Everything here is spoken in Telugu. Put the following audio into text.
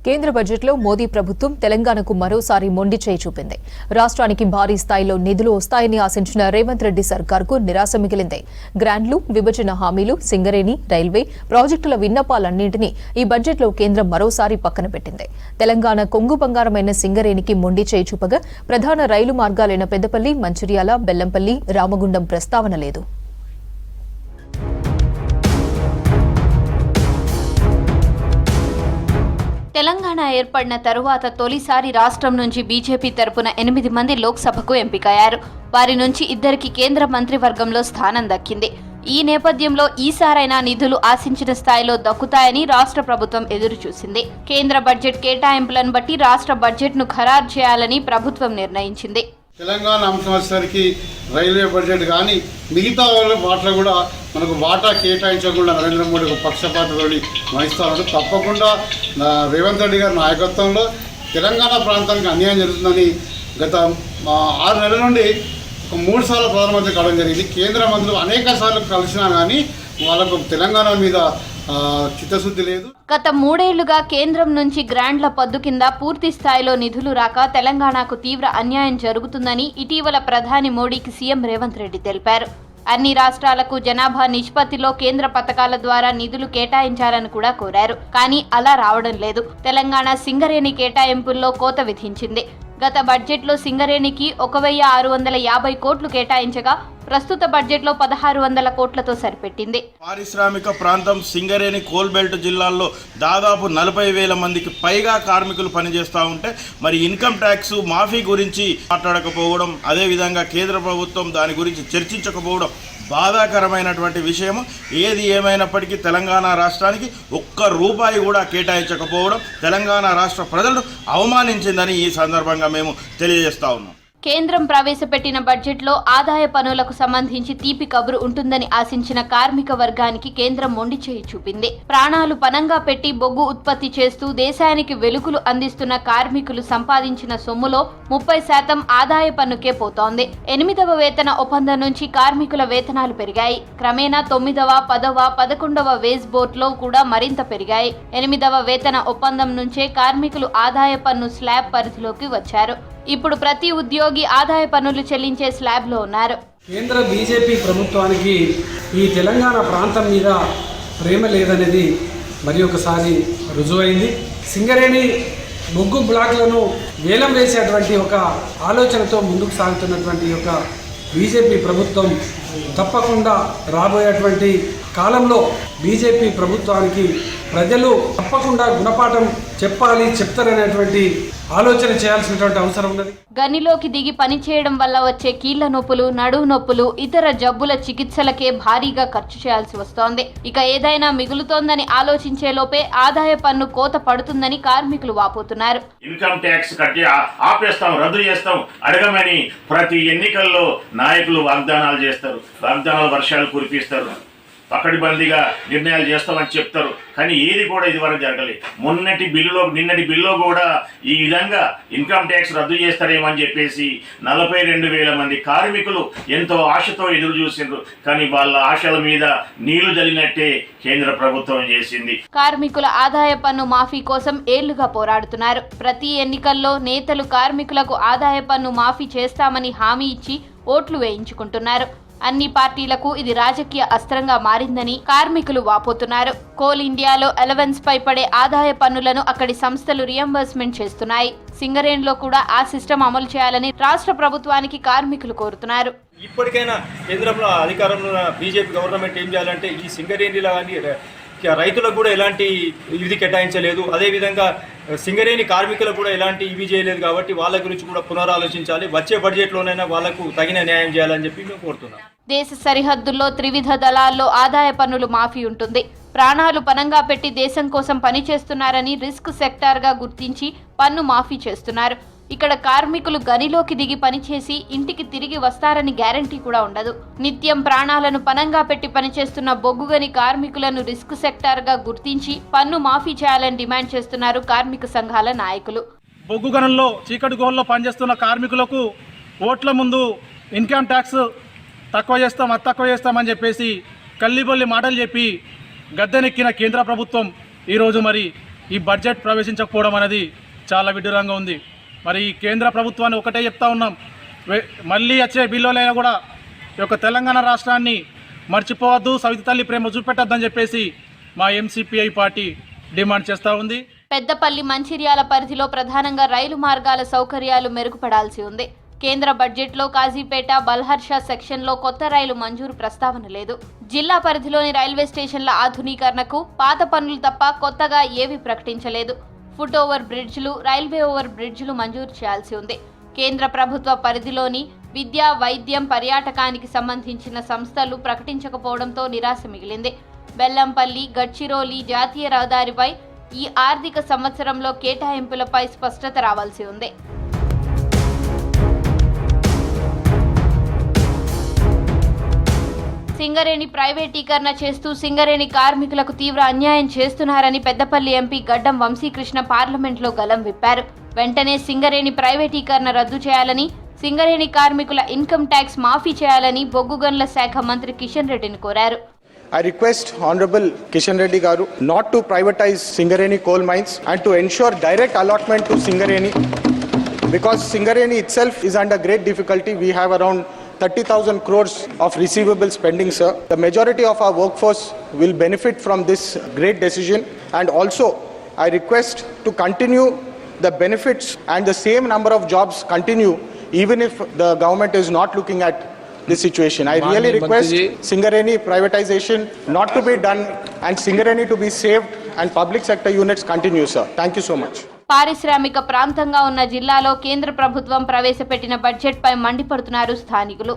కేంద్ర బడ్జెట్లో మోదీ ప్రభుత్వం తెలంగాణకు మరోసారి మొండి చేయి చూపింది. రాష్ట్రానికి భారీ స్థాయిలో నిధులు వస్తాయని ఆశించిన రేవంత్ రెడ్డి సర్కార్కు నిరాశ మిగిలింది. గ్రాండ్లు, విభజన హామీలు, సింగరేణి, రైల్వే ప్రాజెక్టుల విన్నపాలన్నింటినీ ఈ బడ్జెట్లో కేంద్రం మరోసారి పక్కన పెట్టింది. తెలంగాణ కొంగు బంగారమైన సింగరేణికి మొండి చేయి చూపగా ప్రధాన రైలు మార్గాలైన పెద్దపల్లి, మంచిర్యాల, బెల్లంపల్లి, రామగుండం ప్రస్తావన లేదు. తెలంగాణ ఏర్పడిన తరువాత తొలిసారి రాష్ట్రం నుంచి బీజేపీ తరపున 8 మంది లోక్సభకు ఎంపికయ్యారు. వారి నుంచి 2కి కేంద్ర మంత్రివర్గంలో స్థానం దక్కింది. ఈ నేపథ్యంలో ఈసారైనా నిధులు ఆశించిన స్థాయిలో దక్కుతాయని రాష్ట్ర ప్రభుత్వం ఎదురుచూసింది. కేంద్ర బడ్జెట్ కేటాయింపులను బట్టి రాష్ట్ర బడ్జెట్ను ఖరారు చేయాలని ప్రభుత్వం నిర్ణయించింది. తెలంగాణ అంశం వచ్చేసరికి రైల్వే బడ్జెట్ కానీ మిగతా వాటిలో కూడా మనకు వాటా కేటాయించకుండా నరేంద్ర మోడీ ఒక పక్షపాతతోటి వహిస్తారంటే తప్పకుండా రేవంత్ రెడ్డి గారి నాయకత్వంలో తెలంగాణ ప్రాంతానికి అన్యాయం జరుగుతుందని గత 6 నెలల నుండి 3 సార్లు ప్రధానమంత్రి కావడం జరిగింది. కేంద్ర మంత్రులు అనేక సార్లు కలిసినా కానీ వాళ్ళకు తెలంగాణ మీద చిత్తశుద్ధి లేదు. గత 3 ఏళ్లుగా కేంద్రం నుంచి గ్రాండ్ల పద్దు కింద పూర్తి స్థాయిలో నిధులు రాక తెలంగాణకు తీవ్ర అన్యాయం జరుగుతుందని ఇటీవల ప్రధాని మోడీకి సీఎం రేవంత్ రెడ్డి తెలిపారు. అన్ని రాష్ట్రాలకు జనాభా నిష్పత్తిలో కేంద్ర పథకాల ద్వారా నిధులు కేటాయించాలని కూడా కోరారు. కానీ అలా రావడం లేదు. తెలంగాణ సింగరేణి కేటాయింపుల్లో కోత విధించింది. గత బడ్జెట్లో సింగరేణికి 1650 కోట్లు కేటాయించగా ప్రస్తుత బడ్జెట్లో 1600 కోట్లతో సరిపెట్టింది. పారిశ్రామిక ప్రాంతం సింగరేణి కోల్బెల్ట్ జిల్లాల్లో దాదాపు 40,000 మందికి పైగా కార్మికులు పనిచేస్తూ ఉంటే మరి ఇన్కమ్ ట్యాక్స్ మాఫీ గురించి మాట్లాడకపోవడం, అదేవిధంగా కేంద్ర ప్రభుత్వం దాని గురించి చర్చించకపోవడం బాధాకరమైనటువంటి విషయం. ఏది ఏమైనప్పటికీ తెలంగాణ రాష్ట్రానికి ₹1 కూడా కేటాయించకపోవడం తెలంగాణ రాష్ట్ర ప్రజలను అవమానించిందని ఈ సందర్భంగా మేము తెలియజేస్తా ఉన్నాం. కేంద్రం ప్రవేశపెట్టిన బడ్జెట్లో ఆదాయ పన్నులకు సంబంధించి తీపి కబురు ఉంటుందని ఆశించిన కార్మిక వర్గానికి కేంద్రం మొండి చేయి చూపింది. ప్రాణాలు పణంగా పెట్టి బొగ్గు ఉత్పత్తి చేస్తూ దేశానికి వెలుగులు అందిస్తున్న కార్మికులు సంపాదించిన సొమ్ములో 30% ఆదాయ పన్నుకే పోతోంది. 8వ వేతన ఒప్పందం నుంచి కార్మికుల వేతనాలు పెరిగాయి. క్రమేణా 9వ, 10వ, 11వ వేజ్ బోర్డులో కూడా మరింత పెరిగాయి. 8వ వేతన ఒప్పందం నుంచే కార్మికులు ఆదాయ పన్ను స్లాబ్ పరిధిలోకి వచ్చారు. ఇప్పుడు ప్రతి ఉద్యోగి ఆదాయ పన్నులు చెల్లించే స్లాబ్లో ఉన్నారు. కేంద్ర బీజేపీ ప్రభుత్వానికి ఈ తెలంగాణ ప్రాంతం మీద ప్రేమ లేదనేది మరి ఒకసారి రుజువైంది. సింగరేణి బొగ్గు బ్లాక్లను వేలం వేసేటువంటి ఒక ఆలోచనతో ముందుకు సాగుతున్నటువంటి ఒక బీజేపీ ప్రభుత్వం తప్పకుండా రాబోయేటువంటి కాలంలో బీజేపీ ప్రభుత్వానికి ప్రజలు తప్పకుండా గుణపాఠం చెప్తారనేటువంటి ఆలోచన చేయాల్సినటువంటి అవసరం ఉన్నది. గనిలోకి దిగి పనిచేయడం వల్ల వచ్చే కీళ్ల నొప్పులు, నడువు నొప్పులు, ఇతర జబ్బుల చికిత్సలకే భారీగా ఖర్చు చేయాల్సి వస్తోంది. ఇక ఏదైనా మిగులుతోందని ఆలోచించే లోపే ఆదాయ పన్ను కోత పడుతుందని కార్మికులు వాపోతున్నారు. ఇన్కమ్ ట్యాక్స్ కట్టి ఆపేస్తాం, రద్దు చేస్తాం అడగమని ప్రతి ఎన్నికల్లో నాయకులు వాగ్దానాలు చేస్తారు. వాగ్దానాలు వర్షాలు కురిపిస్తారు, పకడ్బందీగా నిర్ణయాలు చేస్తామని చెప్తారు. కానీ ఏది కూడా ఇదివరకు జరగలేదు. నిన్నటి బిల్లులో కూడా ఈ విధంగా ఇన్కమ్ ట్యాక్స్ రద్దు చేస్తారేమో అని చెప్పేసి 42,000 మంది కార్మికులు ఎంతో ఆశతో ఎదురు చూసిండ్రు. కానీ వాళ్ళ ఆశల మీద నీళ్లు జల్లినట్టే కేంద్ర ప్రభుత్వం చేసింది. కార్మికుల ఆదాయ పన్ను మాఫీ కోసం ఏళ్లుగా పోరాడుతున్నారు. ప్రతి ఎన్నికల్లో నేతలు కార్మికులకు ఆదాయ పన్ను మాఫీ చేస్తామని హామీ ఇచ్చి ఓట్లు వేయించుకుంటున్నారు. అన్ని పార్టీలకు ఇది రాజకీయ అస్త్రంగా మారిందని కార్మికులు వాపోతున్నారు. కోల్ ఇండియాలో అలవెన్స్ పై పడే ఆదాయ పన్నులను అక్కడి సంస్థలు రియంబర్స్మెంట్ చేస్తున్నాయి. సింగరేణిలో కూడా ఆ సిస్టమ్ అమలు చేయాలని రాష్ట్ర ప్రభుత్వానికి కార్మికులు కోరుతున్నారు. ఇప్పటికైనా కేంద్రంలో అధికారంలో బీజేపీ గవర్నమెంట్ ఏం చేయాలంటే ఈ సింగరేణిలో కానీ రైతులకు కూడా ఎలాంటి ఇది కేటాయించలేదు. అదేవిధంగా సింగరేణి కార్మికులకు కూడా ఎలాంటి ఇవి చేయలేదు. కాబట్టి వాళ్ళ గురించి కూడా పునరాలోచించాలి. వచ్చే బడ్జెట్లోనైనా వాళ్లకు తగిన న్యాయం చేయాలని చెప్పి మేము కోరుతున్నాం. దేశ సరిహద్దుల్లో త్రివిధ దళాల్లో ఆదాయ పన్నులు మాఫీ ఉంటుంది. ప్రాణాలు పణంగా పెట్టి దేశం కోసం పనిచేస్తున్నారని రిస్క్ సెక్టార్గా గుర్తించి పన్ను మాఫీ చేస్తున్నారు. ఇక్కడ కార్మికులు గనిలోకి దిగి పనిచేసి ఇంటికి తిరిగి వస్తారని గ్యారంటీ కూడా ఉండదు. నిత్యం ప్రాణాలను పణంగా పెట్టి పనిచేస్తున్న బొగ్గుగని కార్మికులను రిస్క్ సెక్టార్గా గుర్తించి పన్ను మాఫీ చేయాలని డిమాండ్ చేస్తున్నారు కార్మిక సంఘాల నాయకులు. బొగ్గు గనుల్లో చీకటి గుహల్లో పనిచేస్తున్న కార్మికులకు ఓట్ల ముందు ఇన్కమ్ ట్యాక్స్ తక్కువ చేస్తామని చెప్పేసి కల్లిబొల్లి మాటలు చెప్పి గద్దెనెక్కిన కేంద్ర ప్రభుత్వం ఈరోజు మరి ఈ బడ్జెట్ ప్రవేశించకపోవడం అనేది చాలా విడ్డూరంగా ఉంది. మరి ఈ కేంద్ర ప్రభుత్వాన్ని ఒకటే చెప్తా ఉన్నాం, మళ్ళీ వచ్చే బిల్లులైనా కూడా ఈ యొక్క తెలంగాణ రాష్ట్రాన్ని మర్చిపోవద్దు, సవితి తల్లి ప్రేమ చూపెట్టద్దని చెప్పేసి మా ఎంసీపీఐ పార్టీ డిమాండ్ చేస్తూ ఉంది. పెద్దపల్లి మంచిర్యాల పరిధిలో ప్రధానంగా రైలు మార్గాల సౌకర్యాలు మెరుగుపడాల్సి ఉంది. కేంద్ర బడ్జెట్లో కాజీపేట బల్హర్షా సెక్షన్లో కొత్త రైలు మంజూరు ప్రస్తావన లేదు. జిల్లా పరిధిలోని రైల్వే స్టేషన్ల ఆధునీకరణకు పాత పనులు తప్ప కొత్తగా ఏవీ ప్రకటించలేదు. ఫుట్ ఓవర్ బ్రిడ్జ్లు, రైల్వే ఓవర్ బ్రిడ్జ్లు మంజూరు చేయాల్సి ఉంది. కేంద్ర ప్రభుత్వ పరిధిలోని విద్య, వైద్యం, పర్యాటకానికి సంబంధించిన సంస్థలు ప్రకటించకపోవడంతో నిరాశ మిగిలింది. బెల్లంపల్లి, గడ్చిరోలి జాతీయ రహదారిపై ఈ ఆర్థిక సంవత్సరంలో కేటాయింపులపై స్పష్టత రావాల్సి ఉంది. సింగరేణి ప్రైవేటీకరణ చేస్తూ సింగరేణి కార్మికులకు తీవ్ర అన్యాయం చేస్తున్నారని పెద్దపల్లి ఎంపీ గడ్డం వంశీకృష్ణ పార్లమెంట్లో గలం విప్పారు. వెంటనే సింగరేణి ప్రైవేటీకరణ రద్దు చేయాలని, సింగరేణి కార్మికుల ఇన్కమ్ ట్యాక్స్ మాఫీ చేయాలని బొగ్గు గనుల శాఖ మంత్రి కిషన్ రెడ్డిని కోరారు. I request Honorable Kishan Reddy Garu not to privatize Singareni coal mines and to ensure direct allotment to Singareni, because Singareni itself is under great difficulty. We have around 30,000 crores of receivable spending, sir. The majority of our workforce will benefit from this great decision, and also I request to continue the benefits and the same number of jobs continue even if the government is not looking at this situation. I really request Singareni privatization not to be done and Singareni to be saved and public sector units continue, sir. Thank you so much. పారిశ్రామిక ప్రాంతంగా ఉన్న జిల్లాలో కేంద్ర ప్రభుత్వం ప్రవేశపెట్టిన బడ్జెట్పై మండిపడుతున్నారు స్థానికులు.